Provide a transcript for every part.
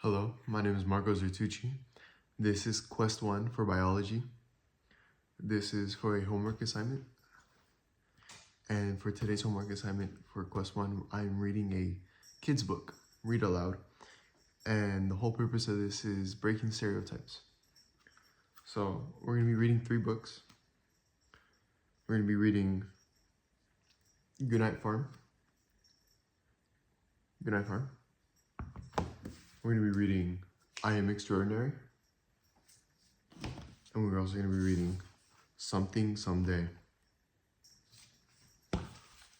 Hello, my name is Marco Zertucci. This is Quest 1 for biology. This is for a homework assignment. And for today's homework assignment for Quest 1, I'm reading a kid's book, read aloud. And the whole purpose of this is breaking stereotypes. So we're going to be reading 3 books. We're going to be reading Goodnight Farm. Goodnight Farm. We're going to be reading I Am Extraordinary. And we're also going to be reading Something Someday.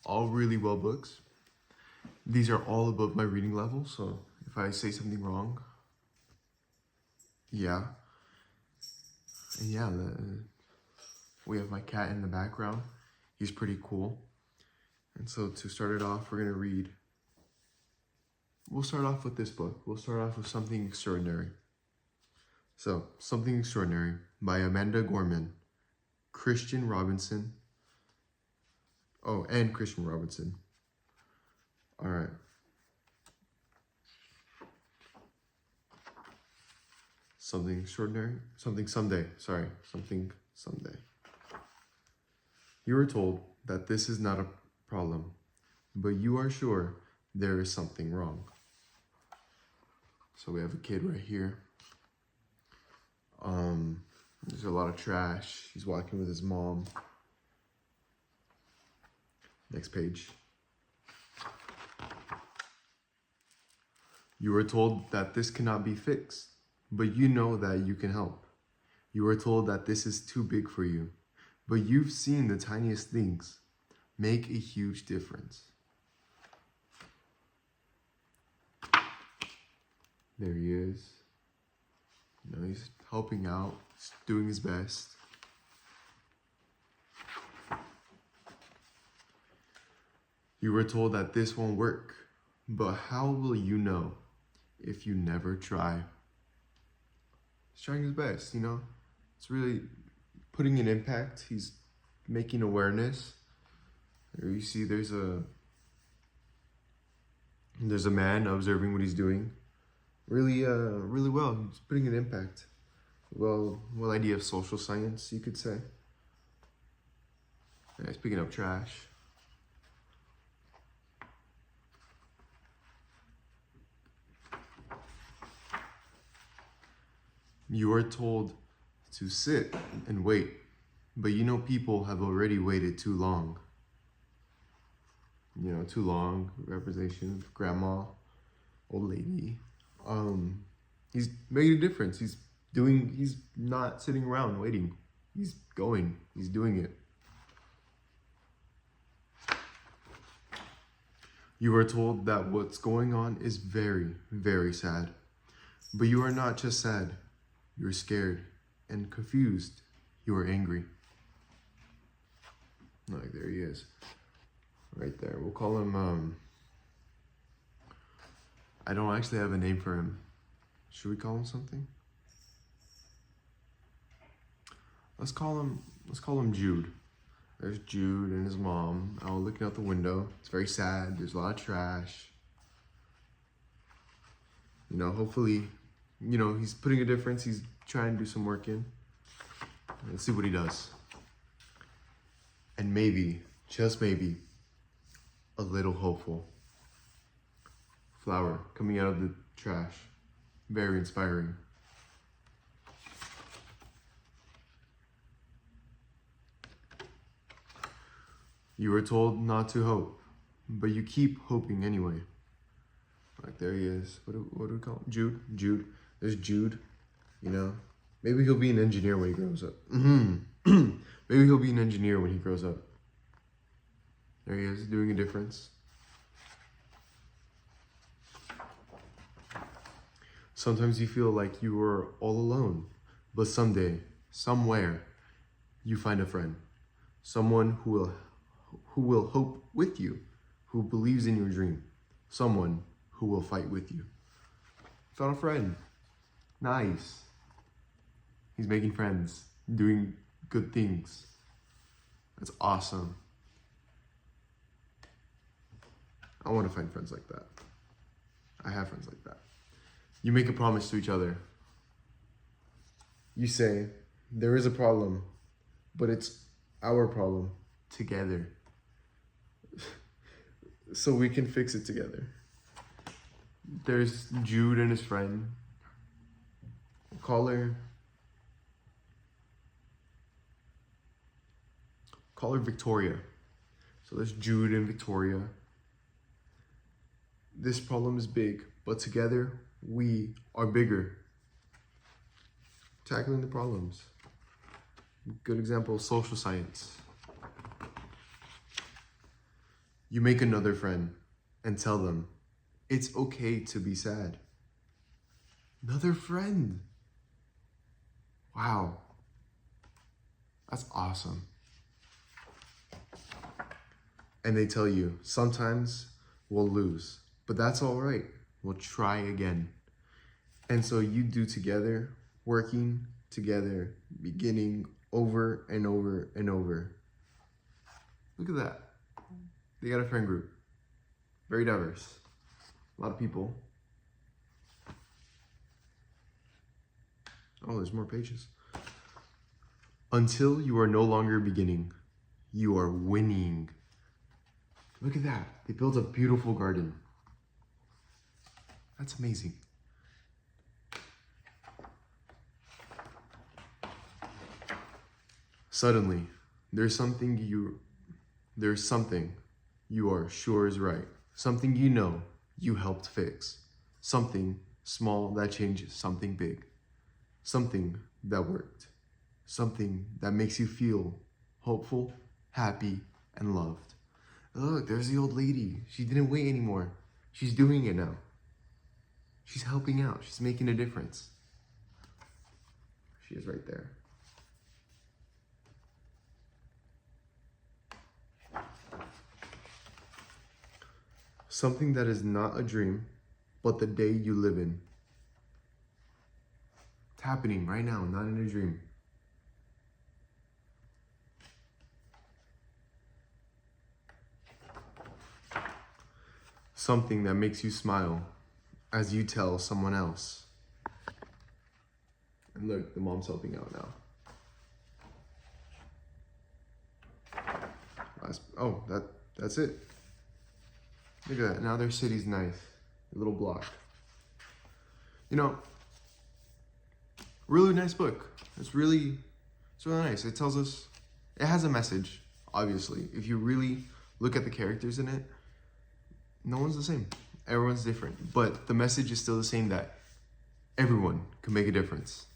All really well books. These are all above my reading level, so if I say something wrong, yeah. And yeah, we have my cat in the background. He's pretty cool. And so to start it off, we'll start off with this book. We'll start off with Something Extraordinary. So, Something Extraordinary by Amanda Gorman, Christian Robinson. Oh, and Christian Robinson. All right. Something Extraordinary? Something Someday. Sorry, Something Someday. You are told that this is not a problem, but you are sure there is something wrong. So we have a kid right here. There's a lot of trash. He's walking with his mom. Next page. You are told that this cannot be fixed, but you know that you can help. You are told that this is too big for you, but you've seen the tiniest things make a huge difference. There he is. You know, he's helping out, he's doing his best. You were told that this won't work, but how will you know if you never try? He's trying his best, you know? It's really putting an impact. He's making awareness. There you see there's a man observing what he's doing. Really well. He's putting an impact. Well idea of social science, you could say. Yeah, he's picking up trash. You are told to sit and wait, but you know people have already waited too long. You know, too long, representation of grandma, old lady. He's making a difference. He's not sitting around waiting. He's going, he's doing it. You are told that what's going on is very, very sad. But you are not just sad. You're scared and confused. You are angry. Like, there he is. Right there. We'll call him, I don't actually have a name for him. Should we call him something? Let's call him Jude. There's Jude and his mom out looking out the window. It's very sad. There's a lot of trash. You know, hopefully, you know, he's putting a difference. He's trying to do some work in. Let's see what he does. And maybe, just maybe, a little hopeful. Flower coming out of the trash. Very inspiring. You were told not to hope, but you keep hoping anyway. Like, there he is. What do we call him? Jude. Jude. There's Jude. You know, maybe he'll be an engineer when he grows up. Maybe he'll be an engineer when he grows up. There he is, doing a difference. Sometimes you feel like you are all alone, but someday, somewhere, you find a friend. Someone who will hope with you, who believes in your dream. Someone who will fight with you. Found a friend. Nice. He's making friends, doing good things. That's awesome. I want to find friends like that. I have friends like that. You make a promise to each other. You say, there is a problem, but it's our problem together. So we can fix it together. There's Jude and his friend. Call her Victoria. So there's Jude and Victoria. This problem is big, but together we are bigger. Tackling the problems. Good example, social science. You make another friend and tell them it's okay to be sad. Another friend. Wow. That's awesome. And they tell you, sometimes we'll lose, but that's all right. We'll try again. And so you do together, working together, beginning over and over and over. Look at that. They got a friend group. Very diverse. A lot of people. Oh, there's more pages. Until you are no longer beginning, you are winning. Look at that. They built a beautiful garden. That's amazing. Suddenly, there's something you are sure is right. Something you know you helped fix. Something small that changes something big. Something that worked. Something that makes you feel hopeful, happy, and loved. Look, there's the old lady. She didn't wait anymore. She's doing it now. She's helping out. She's making a difference. She is right there. Something that is not a dream, but the day you live in. It's happening right now, not in a dream. Something that makes you smile as you tell someone else. And look, the mom's helping out now. That's it. Look at that. Now their city's nice. A little block. You know, really nice book. It's really nice. It tells us, it has a message, obviously. If you really look at the characters in it, no one's the same. Everyone's different. But the message is still the same, that everyone can make a difference.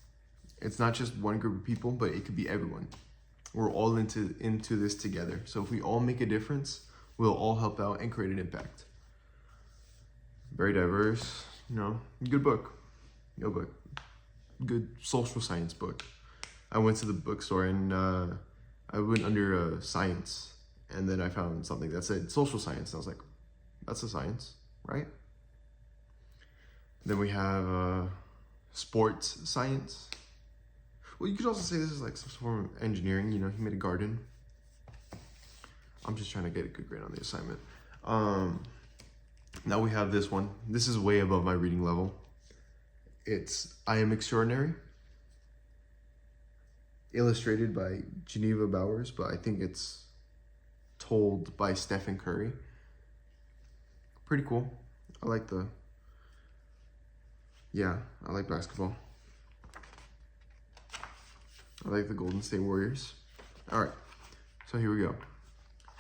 It's not just one group of people, but it could be everyone. We're all into this together. So if we all make a difference, we'll all help out and create an impact. Very diverse, you know, good book. Good book. Good social science book. I went to the bookstore and I went under science, and then I found something that said social science. And I was like, that's a science, right? Then we have sports science. Well, you could also say this is like some form of engineering. You know, he made a garden. I'm just trying to get a good grade on the assignment. Now we have this one. This is way above my reading level. It's I Am Extraordinary. Illustrated by Geneva Bowers, but I think it's told by Stephen Curry. Pretty cool. I like I like basketball. I like the Golden State Warriors. All right, so here we go.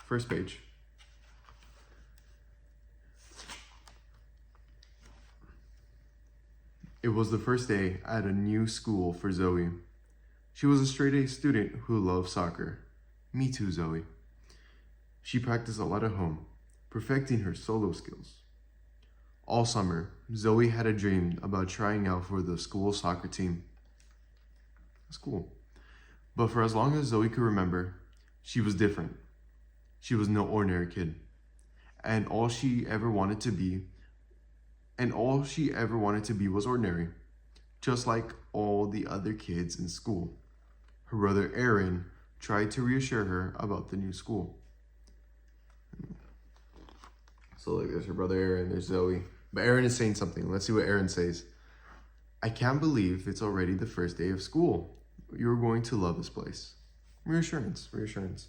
First page. It was the first day at a new school for Zoe. She was a straight-A student who loved soccer. Me too, Zoe. She practiced a lot at home, perfecting her solo skills. All summer, Zoe had a dream about trying out for the school soccer team. That's cool. But for as long as Zoe could remember, she was different. She was no ordinary kid. And all she ever wanted to be was ordinary, just like all the other kids in school. Her brother Aaron tried to reassure her about the new school. So like there's her brother Aaron, there's Zoe. But Aaron is saying something. Let's see what Aaron says. I can't believe it's already the first day of school. You're going to love this place. Reassurance, reassurance.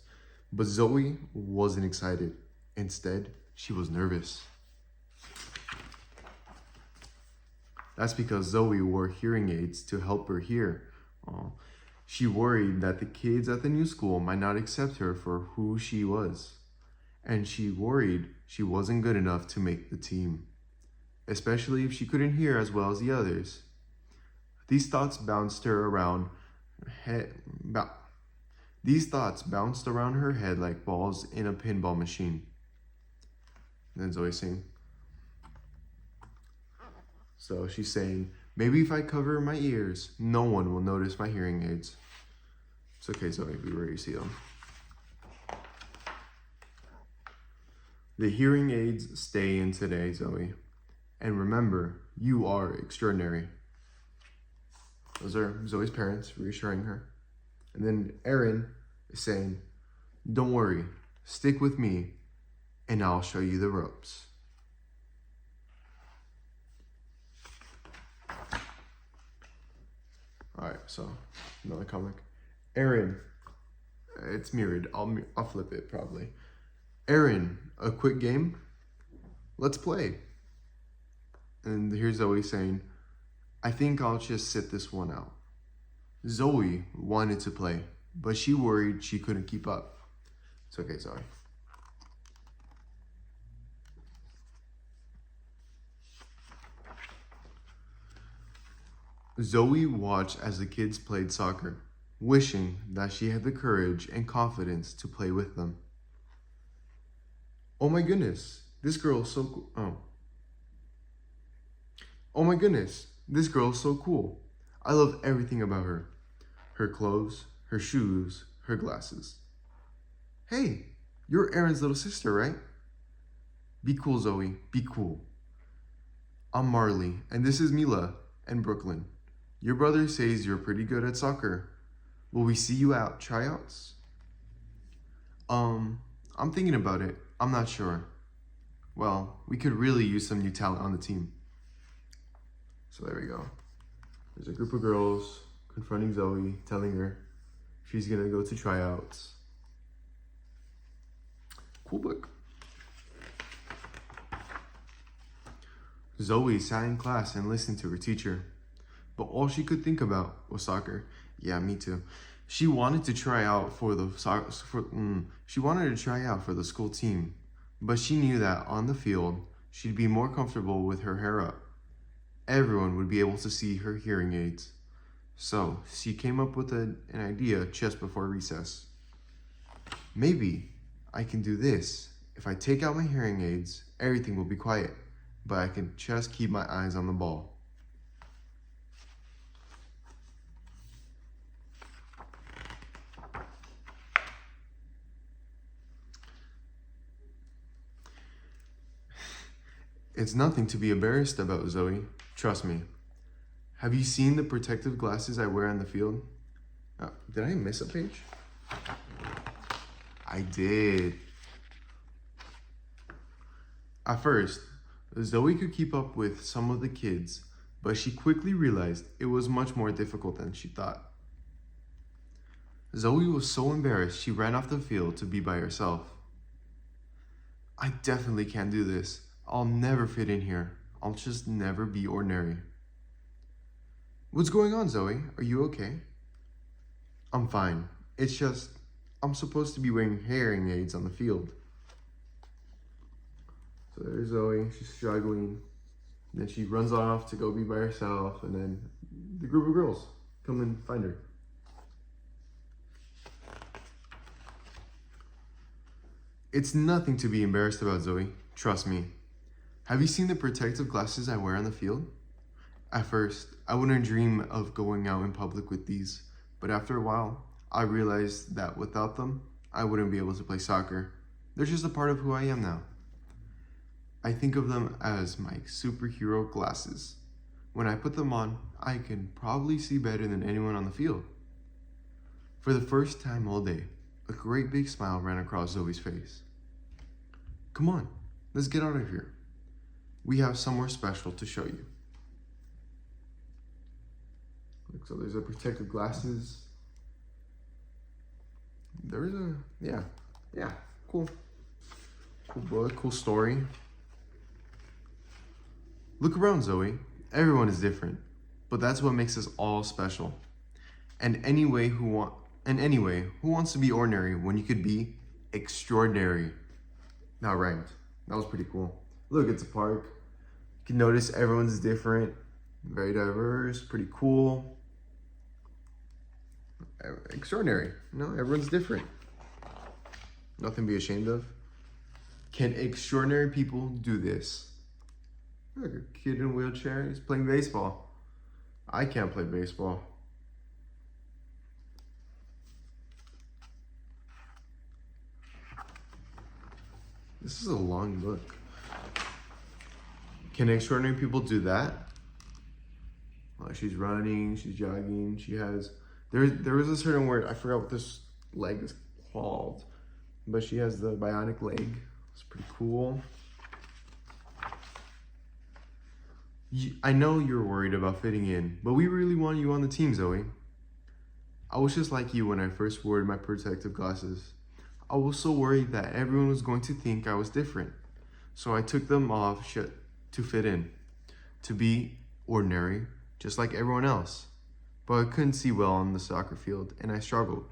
But Zoe wasn't excited. Instead, she was nervous. That's because Zoe wore hearing aids to help her hear. She worried that the kids at the new school might not accept her for who she was. And she worried she wasn't good enough to make the team, especially if she couldn't hear as well as the others. These thoughts bounced around her head like balls in a pinball machine. And then Zoe's saying, so she's saying, maybe if I cover my ears, no one will notice my hearing aids. It's okay, Zoe, we already see them. The hearing aids stay in today, Zoe. And remember, you are extraordinary. Those are Zoe's parents reassuring her. And then Aaron is saying, don't worry, stick with me, and I'll show you the ropes. All right, so another comic. Aaron, it's mirrored. I'll flip it probably. Aaron, a quick game? Let's play. And here's Zoe saying, I think I'll just sit this one out. Zoe wanted to play, but she worried she couldn't keep up. It's okay, Zoe. Zoe watched as the kids played soccer, wishing that she had the courage and confidence to play with them. Oh my goodness, this girl's so cool. Oh my goodness, this girl's so cool. I love everything about her. Her clothes, her shoes, her glasses. Hey, you're Aaron's little sister, right? Be cool, Zoe, be cool. I'm Marley, and this is Mila and Brooklyn. Your brother says you're pretty good at soccer. Will we see you at tryouts? I'm thinking about it. I'm not sure. Well, we could really use some new talent on the team. So there we go. There's a group of girls confronting Zoe, telling her she's gonna go to tryouts. Cool book. Zoe sat in class and listened to her teacher, but all she could think about was soccer. Yeah, me too. She wanted to try out for the school team, but she knew that on the field she'd be more comfortable with her hair up. Everyone would be able to see her hearing aids. So she came up with an idea just before recess. Maybe I can do this. If I take out my hearing aids, everything will be quiet, but I can just keep my eyes on the ball. It's nothing to be embarrassed about, Zoe. Trust me. Have you seen the protective glasses I wear on the field? Did I miss a page? I did. At first, Zoe could keep up with some of the kids, but she quickly realized it was much more difficult than she thought. Zoe was so embarrassed she ran off the field to be by herself. I definitely can't do this. I'll never fit in here. I'll just never be ordinary. What's going on, Zoe? Are you okay? I'm fine. It's just, I'm supposed to be wearing hearing aids on the field. So there's Zoe, she's struggling. And then she runs off to go be by herself, and then the group of girls come and find her. It's nothing to be embarrassed about, Zoe. Trust me. Have you seen the protective glasses I wear on the field? At first, I wouldn't dream of going out in public with these, but after a while, I realized that without them, I wouldn't be able to play soccer. They're just a part of who I am now. I think of them as my superhero glasses. When I put them on, I can probably see better than anyone on the field. For the first time all day, a great big smile ran across Zoe's face. Come on, let's get out of here. We have somewhere special to show you. So there's a protective glasses. There's a, yeah, cool. Cool book, cool story. Look around, Zoe. Everyone is different, but that's what makes us all special. And anyway, who wants to be ordinary when you could be extraordinary? That rhymed. That was pretty cool. Look, it's a park. You can notice everyone's different, very diverse, pretty cool. Extraordinary. No, everyone's different. Nothing to be ashamed of. Can extraordinary people do this? Look, a kid in a wheelchair, he's playing baseball. I can't play baseball. This is a long book. Can extraordinary people do that? Well, she's running, she's jogging, she has... There was a certain word, I forgot what this leg is called, but she has the bionic leg. It's pretty cool. I know you're worried about fitting in, but we really want you on the team, Zoe. I was just like you when I first wore my protective glasses. I was so worried that everyone was going to think I was different. So I took them off to fit in, to be ordinary, just like everyone else. But I couldn't see well on the soccer field, and I struggled.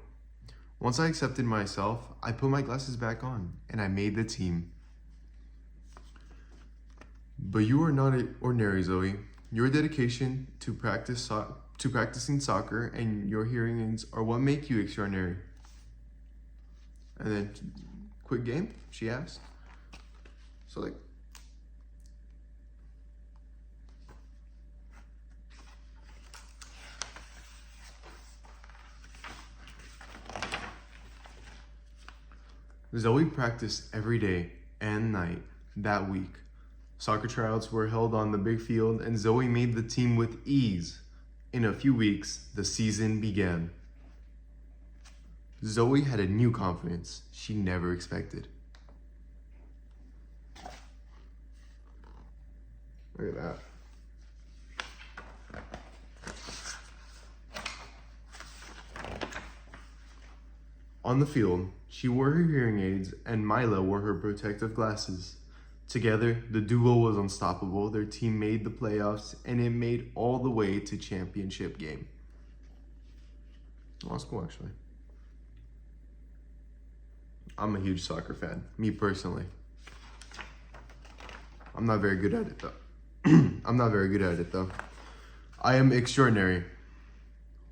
Once I accepted myself, I put my glasses back on, and I made the team. But you are not ordinary, Zoe. Your dedication to practicing soccer and your hearing aids are what make you extraordinary. And then, quick game, she asked. So like, Zoe practiced every day and night that week. Soccer tryouts were held on the big field, and Zoe made the team with ease. In a few weeks, the season began. Zoe had a new confidence she never expected. Look at that. On the field, she wore her hearing aids and Mila wore her protective glasses. Together, the duo was unstoppable. Their team made the playoffs, and it made all the way to championship game. Oh, that's cool, actually. I'm a huge soccer fan, me personally. I'm not very good at it, though. I am extraordinary.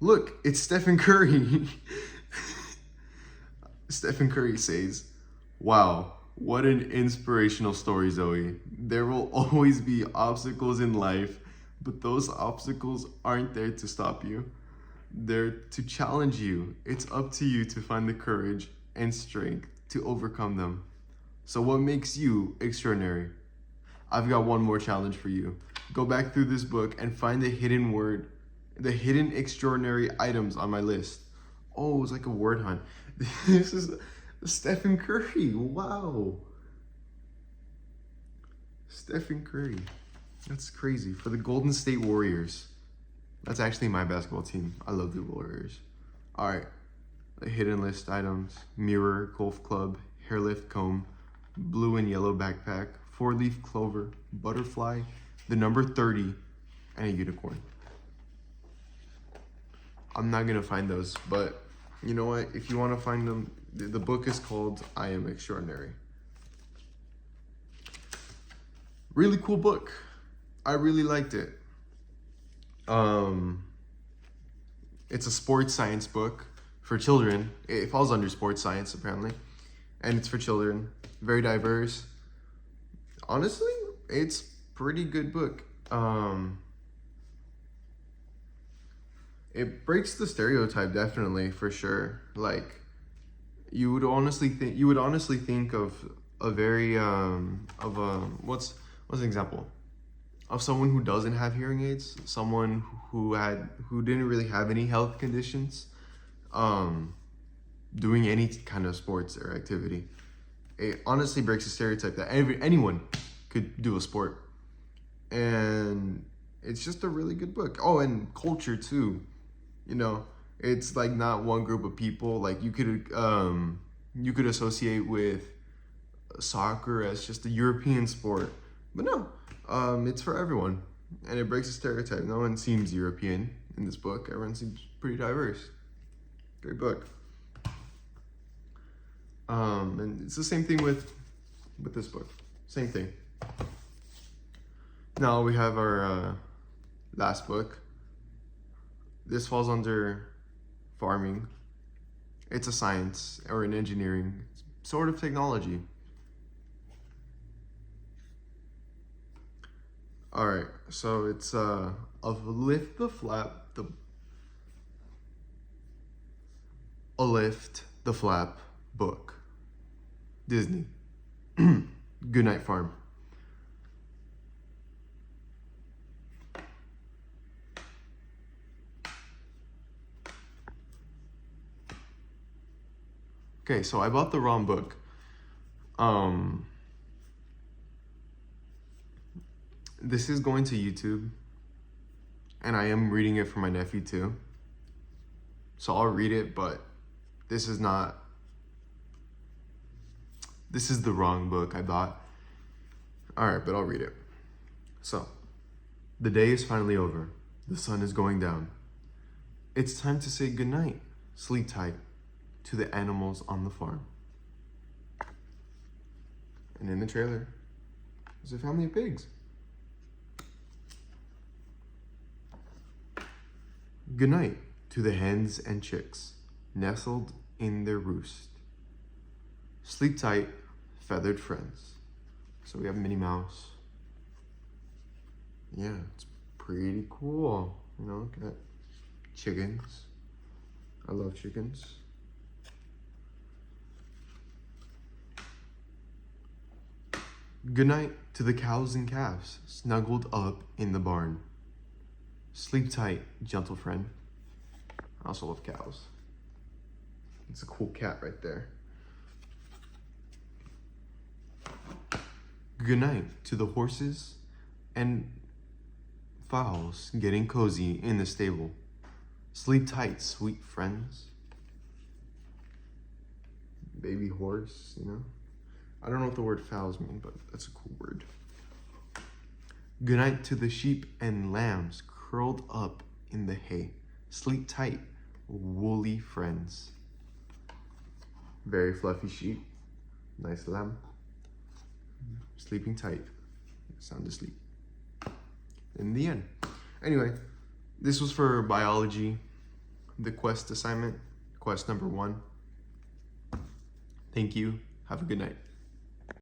Look, it's Stephen Curry. Stephen Curry says, "Wow, what an inspirational story, Zoe. There will always be obstacles in life, but those obstacles aren't there to stop you. They're to challenge you. It's up to you to find the courage and strength to overcome them. So what makes you extraordinary? I've got one more challenge for you. Go back through this book and find the hidden extraordinary items on my list." Oh, it was like a word hunt. This is Stephen Curry. Wow. Stephen Curry. That's crazy. For the Golden State Warriors. That's actually my basketball team. I love the Warriors. All right. The hidden list items: mirror, golf club, hair lift comb, blue and yellow backpack, 4-leaf clover, butterfly, the number 30, and a unicorn. I'm not going to find those, but you know what? If you want to find them, the book is called I Am Extraordinary. Really cool book. I really liked it. It's a sports science book for children. It falls under sports science, apparently. And it's for children. Very diverse. Honestly, it's pretty good book. It breaks the stereotype, definitely, for sure. Like, you would honestly think of a very what's an example of someone who doesn't have hearing aids, someone who didn't really have any health conditions, doing any kind of sports or activity. It honestly breaks the stereotype that anyone could do a sport, and it's just a really good book. Oh, and culture too. You know, it's like not one group of people. Like you could associate with soccer as just a European sport, but no, it's for everyone, and it breaks a stereotype. No one seems European in this book. Everyone seems pretty diverse. Great book. And it's the same thing with this book. Same thing. Now we have our last book. This falls under farming. It's a science or an engineering sort of technology. All right, so it's of lift the flap book. Disney. Goodnight Farm. Okay, so I bought the wrong book. This is going to YouTube, and I am reading it for my nephew too. So I'll read it, but this is the wrong book I bought. All right, but I'll read it. So, the day is finally over. The sun is going down. It's time to say goodnight. Sleep tight to the animals on the farm. And in the trailer, there's a family of pigs. Good night to the hens and chicks nestled in their roost. Sleep tight, feathered friends. So we have Minnie Mouse. Yeah, it's pretty cool. You know, got chickens. I love chickens. Good night to the cows and calves snuggled up in the barn. Sleep tight, gentle friend. I also love cows. It's a cool cat right there. Good night to the horses and fowls getting cozy in the stable. Sleep tight, sweet friends. Baby horse, you know? I don't know what the word fowls mean, but that's a cool word. Good night to the sheep and lambs curled up in the hay. Sleep tight, woolly friends. Very fluffy sheep. Nice lamb. Sleeping tight. Sound asleep. In the end. Anyway, this was for biology, the quest assignment, quest number 1. Thank you. Have a good night.